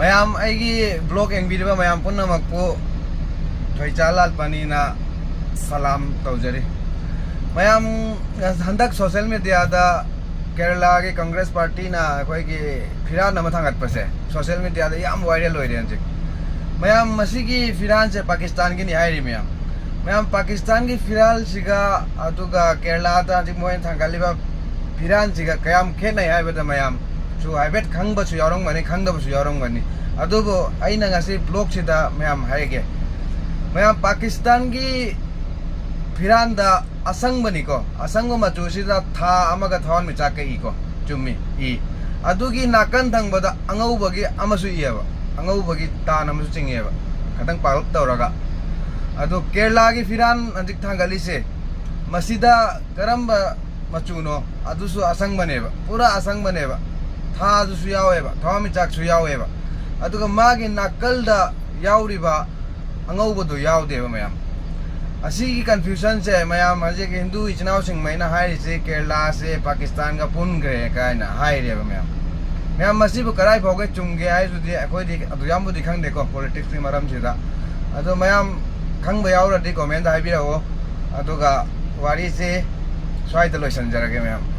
Ma'am आईगी blog एंगबीरबा ma'am पुनमकपु थोइचालाल पानीना सलाम तौजरी ma'am हंदक social media दा केरला की कांग्रेस पार्टी ना कोई की फिरान नम थांगत पसे सोशल मीडिया दा याम वायरल होई रेन मैम मसी की फिरान से पाकिस्तान की निहाई मैम पाकिस्तान की फिराल सिगा अतुगा केरला दा जिक मोय थांगालिबा फिरान सिगा कयाम खेनै हाइबदा मैम जो हाइबेट खंगबसु यावरंगमनि खंगदबसु यावरंगमनि अदुबो आइना ngasi ब्लॉग सिदा मैम हाइगे मैम पाकिस्तान की फिरान दा असंग बनी को असंग मचू सिदा था अमगा थवन मिचा के इको चुम्मी इ अदुगी नाकन थंगबदा अंगौबगी अमसु इयबा अंगौबगी तान अमसु चिंगेबा खतंग पालक तौरगा अदु केरला की फिरान अंजिक थांगली से मसीदा करम मचूनो अदुसु असंग बनेबा पूरा असंग बनेबा था अदुसु यावेबा थवा मिचाक सु यावेबा अदुगा मागी नाकलदा यावरिबा अंगौबदो यावदेबा मैम असी की कंफ्यूजन से मैम हजे के हिंदू इचनाव सिंह मैना हाई से केरला से पाकिस्तान का पुन गए कायना हाई रे मैम मैम मसी बु कराई भोगे चुंगे हाई सुदी अखोई दि अदु याम बुदि खंग देखो पॉलिटिक्स की मरम सिदा अदु मैम खंग बयाव रदि कमेंट हाई बिराओ अदुगा वारी से स्वाइद लोइसन जरगे मैम।